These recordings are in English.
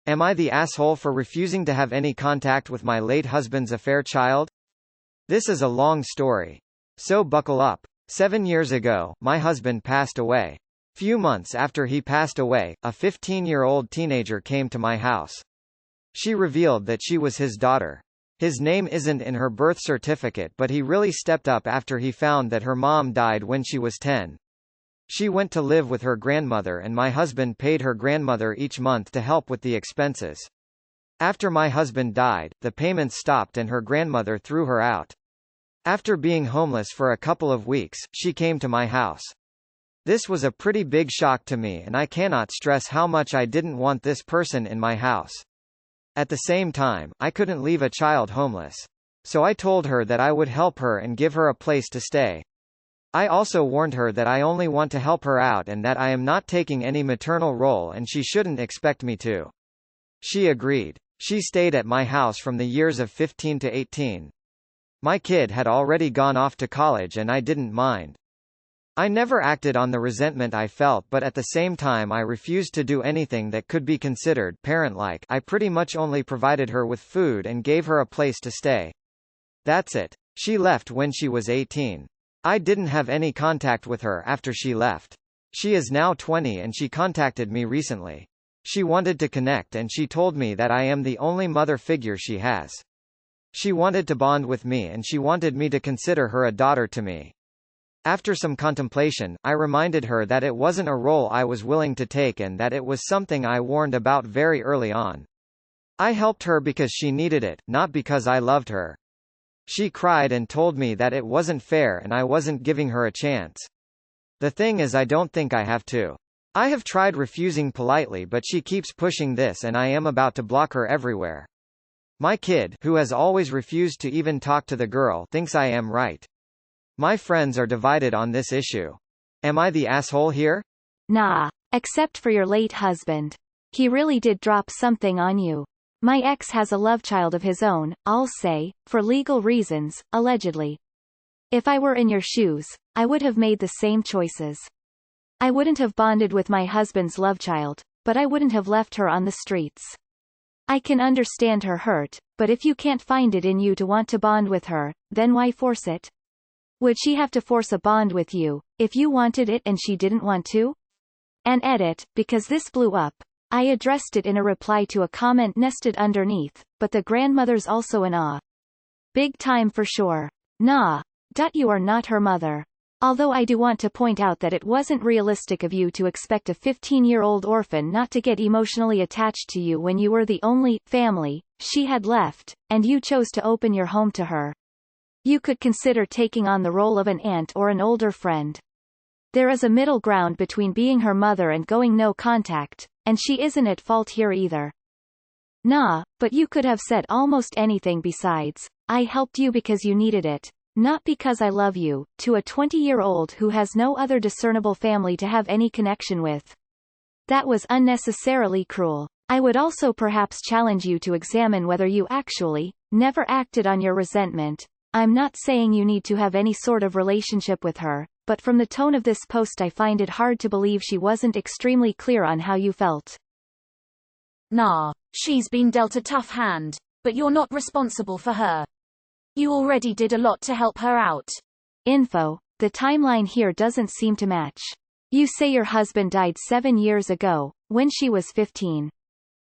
Am I the asshole for refusing to have any contact with my late husband's affair child? This is a long story. So buckle up. 7 years ago, my husband passed away. Few months after he passed away, a 15-year-old teenager came to my house. She revealed that she was his daughter. His name isn't in her birth certificate, but he really stepped up after he found that her mom died when she was 10. She went to live with her grandmother and my husband paid her grandmother each month to help with the expenses. After my husband died, the payments stopped and her grandmother threw her out. After being homeless for a couple of weeks, she came to my house. This was a pretty big shock to me and I cannot stress how much I didn't want this person in my house. At the same time, I couldn't leave a child homeless. So I told her that I would help her and give her a place to stay. I also warned her that I only want to help her out and that I am not taking any maternal role and she shouldn't expect me to. She agreed. She stayed at my house from the years of 15 to 18. My kid had already gone off to college and I didn't mind. I never acted on the resentment I felt, but at the same time I refused to do anything that could be considered parent-like. I pretty much only provided her with food and gave her a place to stay. That's it. She left when she was 18. I didn't have any contact with her after she left. She is now 20 and she contacted me recently. She wanted to connect and she told me that I am the only mother figure she has. She wanted to bond with me and she wanted me to consider her a daughter to me. After some contemplation, I reminded her that it wasn't a role I was willing to take and that it was something I warned about very early on. I helped her because she needed it, not because I loved her. She cried and told me that it wasn't fair and I wasn't giving her a chance. The thing is, I don't think I have to. I have tried refusing politely, but she keeps pushing this and I am about to block her everywhere. My kid, who has always refused to even talk to the girl, thinks I am right. My friends are divided on this issue. Am I the asshole here? Nah. Except for your late husband. He really did drop something on you. My ex has a love child of his own, I'll say, for legal reasons, allegedly. If I were in your shoes, I would have made the same choices. I wouldn't have bonded with my husband's love child, but I wouldn't have left her on the streets. I can understand her hurt, but if you can't find it in you to want to bond with her, then why force it? Would she have to force a bond with you, if you wanted it and she didn't want to? And edit, because this blew up. I addressed it in a reply to a comment nested underneath, but the grandmother's also in awe. Big time for sure. Nah. You are not her mother. Although I do want to point out that it wasn't realistic of you to expect a 15-year-old orphan not to get emotionally attached to you when you were the only family she had left, and you chose to open your home to her. You could consider taking on the role of an aunt or an older friend. There is a middle ground between being her mother and going no contact, and she isn't at fault here either. Nah, but you could have said almost anything besides, I helped you because you needed it, not because I love you, to a 20-year-old who has no other discernible family to have any connection with. That was unnecessarily cruel. I would also perhaps challenge you to examine whether you actually never acted on your resentment. I'm not saying you need to have any sort of relationship with her, but from the tone of this post I find it hard to believe she wasn't extremely clear on how you felt. Nah, she's been dealt a tough hand, but you're not responsible for her. You already did a lot to help her out. Info. The timeline here doesn't seem to match. You say your husband died 7 years ago, when she was 15.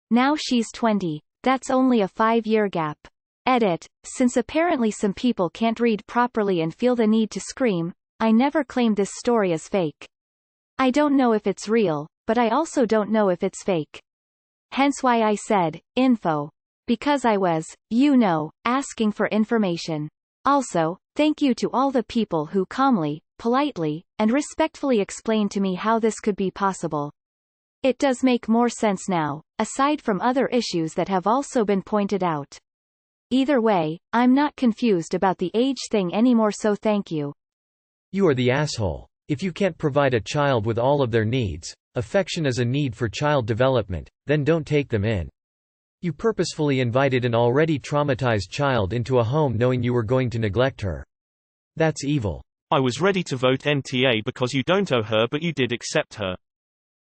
Now she's 20. That's only a 5-year gap. Edit. Since apparently some people can't read properly and feel the need to scream, I never claimed this story as fake. I don't know if it's real, but I also don't know if it's fake. Hence why I said, info. Because I was, asking for information. Also, thank you to all the people who calmly, politely, and respectfully explained to me how this could be possible. It does make more sense now, aside from other issues that have also been pointed out. Either way, I'm not confused about the age thing anymore, so thank you. You are the asshole. If you can't provide a child with all of their needs, affection is a need for child development, then don't take them in. You purposefully invited an already traumatized child into a home knowing you were going to neglect her. That's evil. I was ready to vote NTA because you don't owe her, but you did accept her.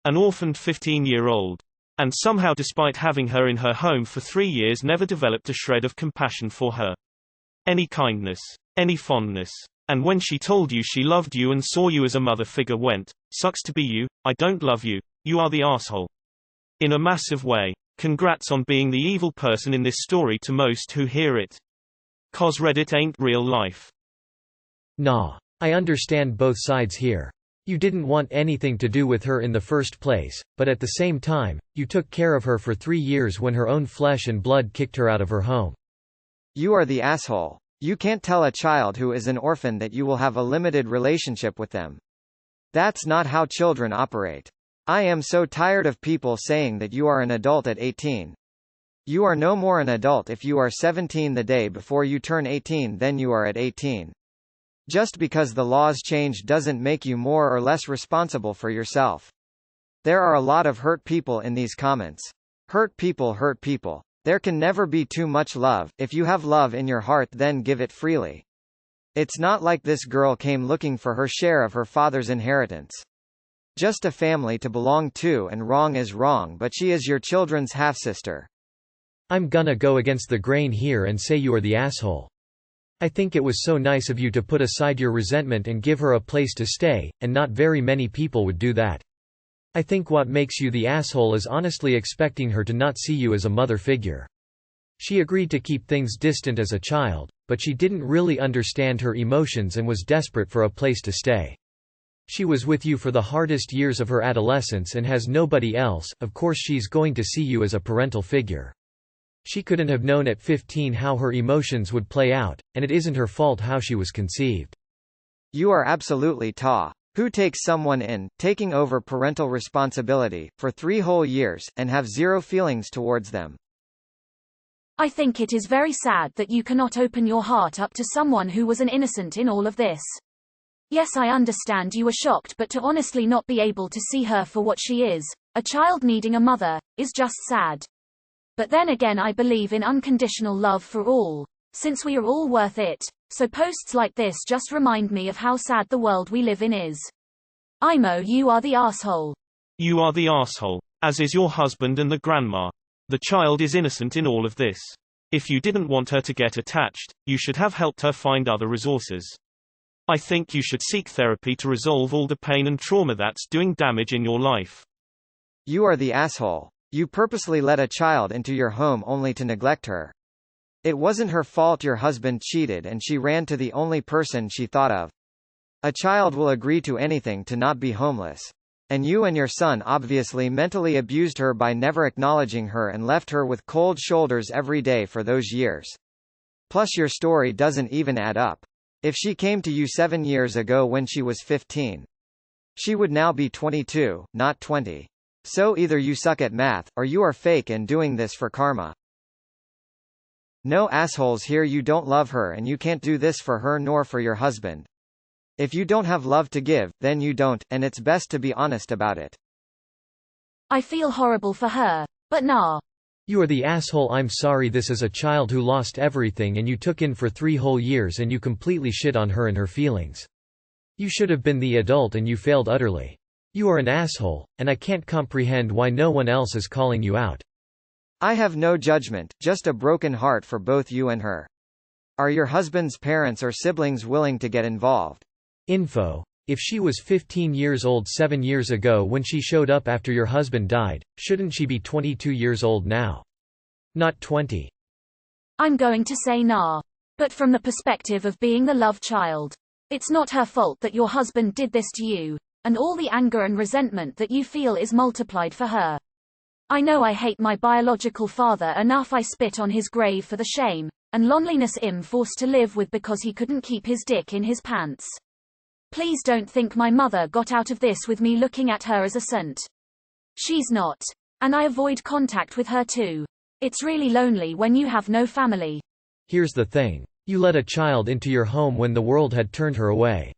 An orphaned 15-year-old. And somehow, despite having her in her home for 3 years, never developed a shred of compassion for her. Any kindness. Any fondness. And when she told you she loved you and saw you as a mother figure, went, "Sucks to be you, I don't love you, you are the asshole." In a massive way. Congrats on being the evil person in this story to most who hear it. 'Cause Reddit ain't real life. Nah. I understand both sides here. You didn't want anything to do with her in the first place, but at the same time, you took care of her for 3 years when her own flesh and blood kicked her out of her home. You are the asshole. You can't tell a child who is an orphan that you will have a limited relationship with them. That's not how children operate. I am so tired of people saying that you are an adult at 18. You are no more an adult if you are 17 the day before you turn 18 than you are at 18. Just because the laws changed doesn't make you more or less responsible for yourself. There are a lot of hurt people in these comments. Hurt people hurt people. There can never be too much love. If you have love in your heart, then give it freely. It's not like this girl came looking for her share of her father's inheritance. Just a family to belong to, and wrong is wrong, but she is your children's half-sister. I'm gonna go against the grain here and say you are the asshole. I think it was so nice of you to put aside your resentment and give her a place to stay, and not very many people would do that. I think what makes you the asshole is honestly expecting her to not see you as a mother figure. She agreed to keep things distant as a child, but she didn't really understand her emotions and was desperate for a place to stay. She was with you for the hardest years of her adolescence and has nobody else. Of course she's going to see you as a parental figure. She couldn't have known at 15 how her emotions would play out, and it isn't her fault how she was conceived. You are absolutely ta. Who takes someone in, taking over parental responsibility, for 3 whole years, and have zero feelings towards them? I think it is very sad that you cannot open your heart up to someone who was an innocent in all of this. Yes, I understand you were shocked, but to honestly not be able to see her for what she is, a child needing a mother, is just sad. But then again, I believe in unconditional love for all, since we are all worth it. So posts like this just remind me of how sad the world we live in is. Imo, you are the asshole. You are the asshole. As is your husband and the grandma. The child is innocent in all of this. If you didn't want her to get attached, you should have helped her find other resources. I think you should seek therapy to resolve all the pain and trauma that's doing damage in your life. You are the asshole. You purposely let a child into your home only to neglect her. It wasn't her fault your husband cheated and she ran to the only person she thought of. A child will agree to anything to not be homeless. And you and your son obviously mentally abused her by never acknowledging her and left her with cold shoulders every day for those years. Plus your story doesn't even add up. If she came to you 7 years ago when she was 15, she would now be 22, not 20. So either you suck at math, or you are fake and doing this for karma. No assholes here. You don't love her and you can't do this for her nor for your husband. If you don't have love to give, then you don't, and it's best to be honest about it. I feel horrible for her, but nah. You are the asshole. I'm sorry. This is a child who lost everything and you took in for 3 whole years and you completely shit on her and her feelings. You should have been the adult and you failed utterly. You are an asshole, and I can't comprehend why no one else is calling you out. I have no judgment, just a broken heart for both you and her. Are your husband's parents or siblings willing to get involved? Info. If she was 15 years old 7 years ago when she showed up after your husband died, shouldn't she be 22 years old now? Not 20. I'm going to say nah. But from the perspective of being the love child, it's not her fault that your husband did this to you, and all the anger and resentment that you feel is multiplied for her. I know I hate my biological father enough. I spit on his grave for the shame and loneliness I'm forced to live with because he couldn't keep his dick in his pants. Please don't think my mother got out of this with me looking at her as a saint. She's not. And I avoid contact with her too. It's really lonely when you have no family. Here's the thing. You let a child into your home when the world had turned her away.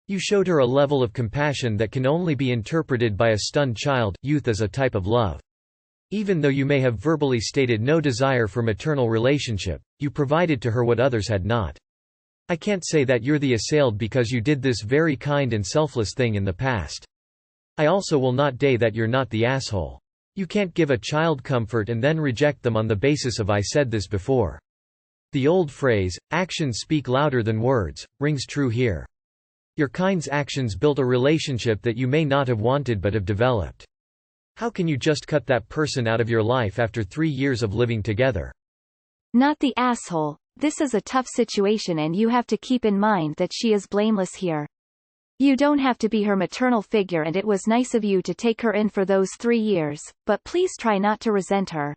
You showed her a level of compassion that can only be interpreted by a stunned child. Youth as a type of love. Even though you may have verbally stated no desire for maternal relationship, you provided to her what others had not. I can't say that you're the assailed because you did this very kind and selfless thing in the past. I also will not say that you're not the asshole. You can't give a child comfort and then reject them on the basis of "I said this before." The old phrase, "actions speak louder than words," rings true here. Your kind's actions built a relationship that you may not have wanted but have developed. How can you just cut that person out of your life after 3 years of living together? Not the asshole. This is a tough situation and you have to keep in mind that she is blameless here. You don't have to be her maternal figure and it was nice of you to take her in for those 3 years, but please try not to resent her.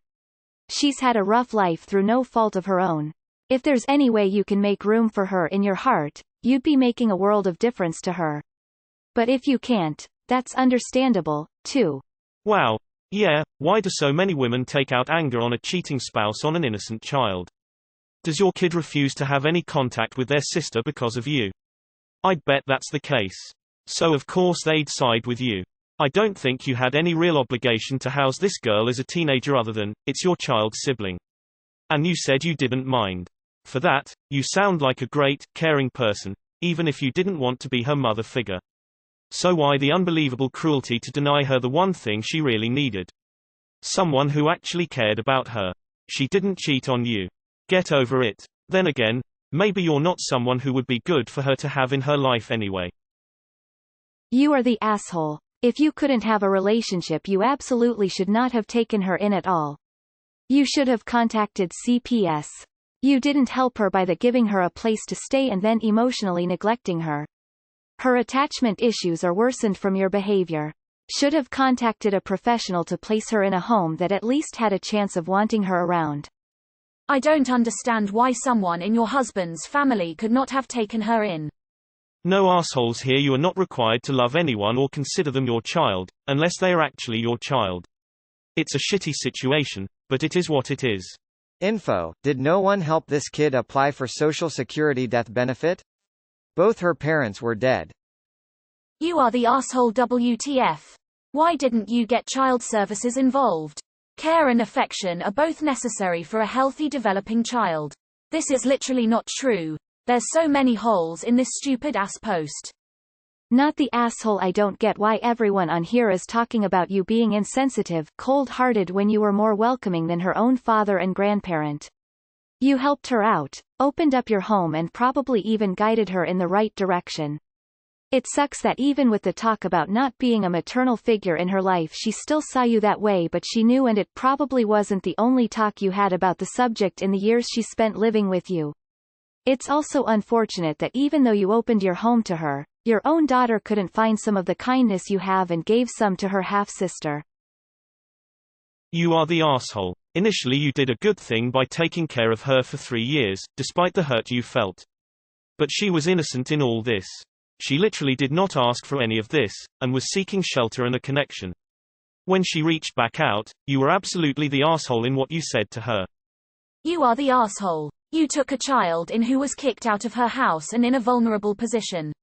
She's had a rough life through no fault of her own. If there's any way you can make room for her in your heart, you'd be making a world of difference to her. But if you can't, that's understandable, too. Wow. Yeah, why do so many women take out anger on a cheating spouse on an innocent child? Does your kid refuse to have any contact with their sister because of you? I'd bet that's the case. So of course they'd side with you. I don't think you had any real obligation to house this girl as a teenager other than, it's your child's sibling. And you said you didn't mind. For that, you sound like a great, caring person, even if you didn't want to be her mother figure. So why the unbelievable cruelty to deny her the one thing she really needed? Someone who actually cared about her. She didn't cheat on you. Get over it. Then again, maybe you're not someone who would be good for her to have in her life anyway. You are the asshole. If you couldn't have a relationship, you absolutely should not have taken her in at all. You should have contacted CPS. You didn't help her by giving her a place to stay and then emotionally neglecting her. Her attachment issues are worsened from your behavior. Should have contacted a professional to place her in a home that at least had a chance of wanting her around. I don't understand why someone in your husband's family could not have taken her in. No assholes here. You are not required to love anyone or consider them your child, unless they are actually your child. It's a shitty situation, but it is what it is. Info: did no one help this kid apply for Social Security death benefit? Both her parents were dead. You are the asshole. WTF. Why didn't you get child services involved? Care and affection are both necessary for a healthy developing child. This is literally not true. There's so many holes in this stupid ass post. Not the asshole. I don't get why everyone on here is talking about you being insensitive, cold-hearted when you were more welcoming than her own father and grandparent. You helped her out, opened up your home and probably even guided her in the right direction. It sucks that even with the talk about not being a maternal figure in her life she still saw you that way, but she knew, and it probably wasn't the only talk you had about the subject in the years she spent living with you. It's also unfortunate that even though you opened your home to her, your own daughter couldn't find some of the kindness you have and gave some to her half-sister. You are the asshole. Initially you did a good thing by taking care of her for 3 years, despite the hurt you felt. But she was innocent in all this. She literally did not ask for any of this, and was seeking shelter and a connection. When she reached back out, you were absolutely the asshole in what you said to her. You are the asshole. You took a child in who was kicked out of her house and in a vulnerable position.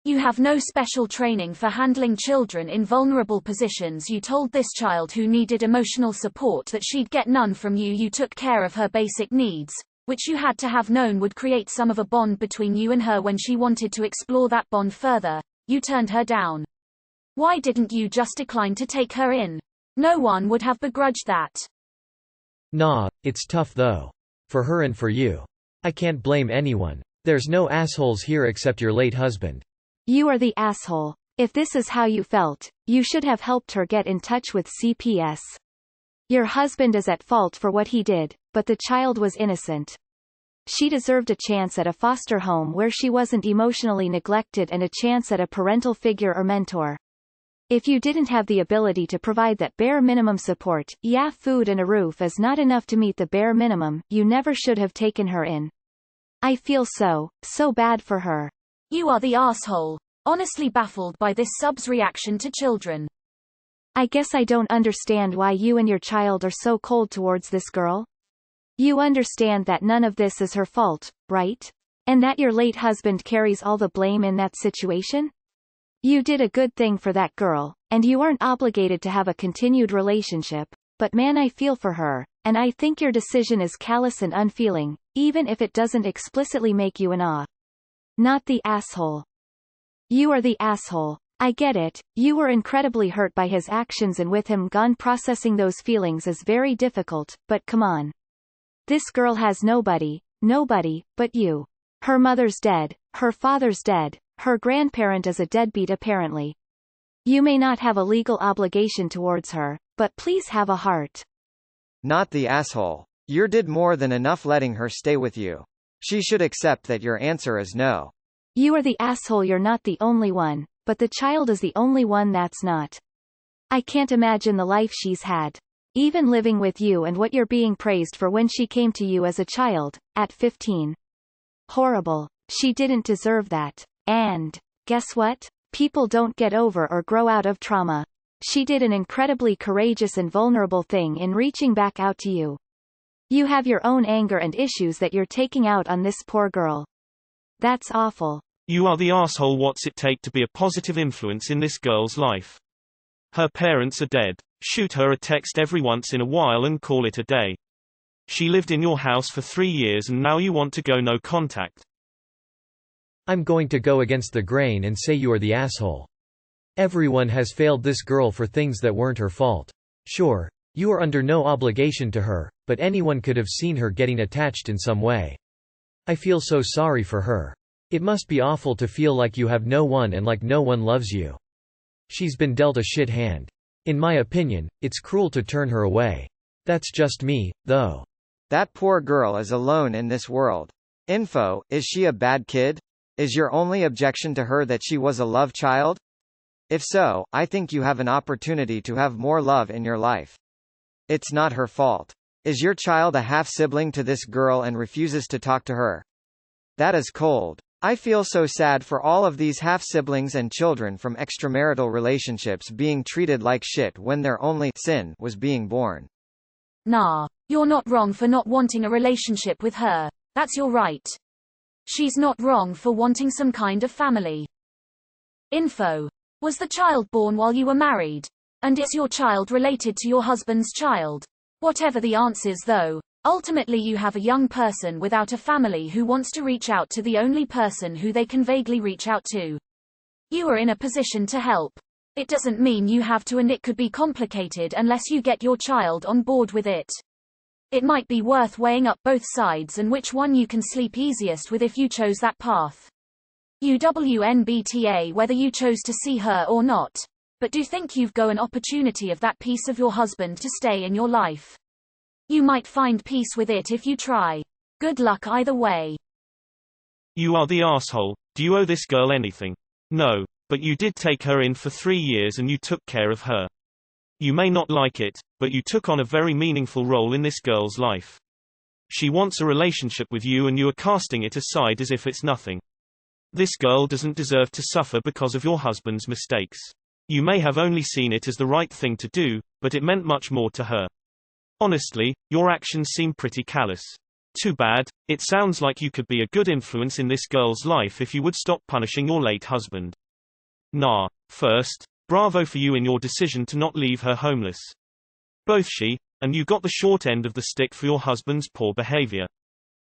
You have no special training for handling children in vulnerable positions. You told this child who needed emotional support that she'd get none from you. You took care of her basic needs, which you had to have known would create some of a bond between you and her. When she wanted to explore that bond further, you turned her down. Why didn't you just decline to take her in? No one would have begrudged that. Nah, it's tough though. For her and for you. I can't blame anyone. There's no assholes here except your late husband. You are the asshole. If this is how you felt, you should have helped her get in touch with CPS. Your husband is at fault for what he did, but the child was innocent. She deserved a chance at a foster home where she wasn't emotionally neglected and a chance at a parental figure or mentor. If you didn't have the ability to provide that bare minimum support, yeah, food and a roof is not enough to meet the bare minimum, you never should have taken her in. I feel so bad for her. You are the asshole. Honestly baffled by this sub's reaction to children. I guess I don't understand why you and your child are so cold towards this girl. You understand that none of this is her fault, right? And that your late husband carries all the blame in that situation? You did a good thing for that girl, and you aren't obligated to have a continued relationship, but man, I feel for her, and I think your decision is callous and unfeeling, even if it doesn't explicitly make you an Not the asshole. You are the asshole. I get it, you were incredibly hurt by his actions and with him gone processing those feelings is very difficult, but come on. This girl has nobody but you. Her mother's dead, her father's dead, her grandparent is a deadbeat apparently. You may not have a legal obligation towards her, but please have a heart. Not the asshole. You did more than enough letting her stay with you. She should accept that your answer is no. You are the asshole, you're not the only one, but the child is the only one that's not. I can't imagine the life she's had. Even living with you and what you're being praised for when she came to you as a child, at 15. Horrible. She didn't deserve that. And, guess what? People don't get over or grow out of trauma. She did an incredibly courageous and vulnerable thing in reaching back out to you. You have your own anger and issues that you're taking out on this poor girl. That's awful. You are the asshole. What's it take to be a positive influence in this girl's life? Her parents are dead. Shoot her a text every once in a while and call it a day. She lived in your house for 3 years and now you want to go no contact. I'm going to go against the grain and say you are the asshole. Everyone has failed this girl for things that weren't her fault. Sure, you are under no obligation to her, but anyone could have seen her getting attached in some way. I feel so sorry for her. It must be awful to feel like you have no one and like no one loves you. She's been dealt a shit hand. In my opinion, it's cruel to turn her away. That's just me, though. That poor girl is alone in this world. Info, is she a bad kid? Is your only objection to her that she was a love child? If so, I think you have an opportunity to have more love in your life. It's not her fault. Is your child a half-sibling to this girl and refuses to talk to her? That is cold. I feel so sad for all of these half-siblings and children from extramarital relationships being treated like shit when their only sin was being born. Nah, you're not wrong for not wanting a relationship with her. That's your right. She's not wrong for wanting some kind of family. Info. Was the child born while you were married? And is your child related to your husband's child? Whatever the answers though, ultimately you have a young person without a family who wants to reach out to the only person who they can vaguely reach out to. You are in a position to help. It doesn't mean you have to, and it could be complicated unless you get your child on board with it. It might be worth weighing up both sides and which one you can sleep easiest with if you chose that path. UWNBTA whether you chose to see her or not. But do think you've got an opportunity of that piece of your husband to stay in your life. You might find peace with it if you try. Good luck either way. You are the asshole. Do you owe this girl anything? No, but you did take her in for 3 years and you took care of her. You may not like it, but you took on a very meaningful role in this girl's life. She wants a relationship with you and you are casting it aside as if it's nothing. This girl doesn't deserve to suffer because of your husband's mistakes. You may have only seen it as the right thing to do, but it meant much more to her. Honestly, your actions seem pretty callous. Too bad. It sounds like you could be a good influence in this girl's life if you would stop punishing your late husband. Nah. First, bravo for you in your decision to not leave her homeless. Both she and you got the short end of the stick for your husband's poor behavior.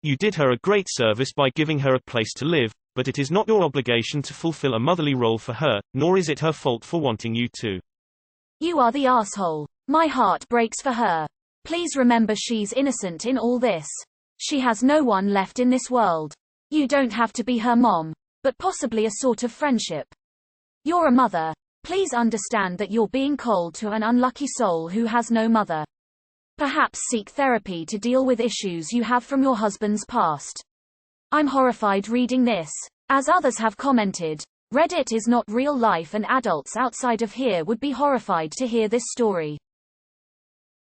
You did her a great service by giving her a place to live, but it is not your obligation to fulfill a motherly role for her, nor is it her fault for wanting you to. You are the asshole. My heart breaks for her. Please remember she's innocent in all this. She has no one left in this world. You don't have to be her mom, but possibly a sort of friendship. You're a mother. Please understand that you're being cold to an unlucky soul who has no mother. Perhaps seek therapy to deal with issues you have from your husband's past. I'm horrified reading this. As others have commented, Reddit is not real life and adults outside of here would be horrified to hear this story.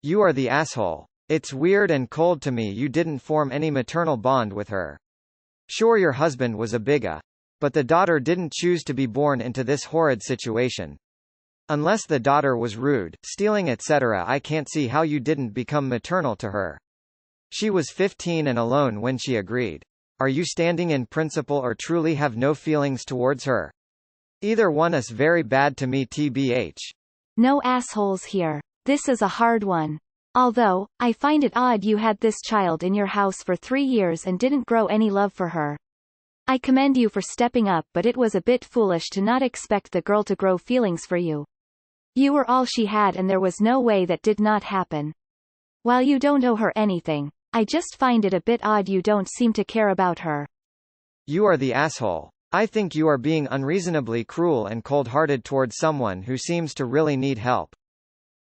You are the asshole. It's weird and cold to me you didn't form any maternal bond with her. Sure, your husband was a biga. But the daughter didn't choose to be born into this horrid situation. Unless the daughter was rude, stealing etc., I can't see how you didn't become maternal to her. She was 15 and alone when she agreed. Are you standing in principle or truly have no feelings towards her? Either one is very bad to me tbh. No assholes here. This is a hard one. Although, I find it odd you had this child in your house for 3 years and didn't grow any love for her. I commend you for stepping up, but it was a bit foolish to not expect the girl to grow feelings for you. You were all she had and there was no way that did not happen. While you don't owe her anything, I just find it a bit odd you don't seem to care about her. You are the asshole. I think you are being unreasonably cruel and cold-hearted towards someone who seems to really need help.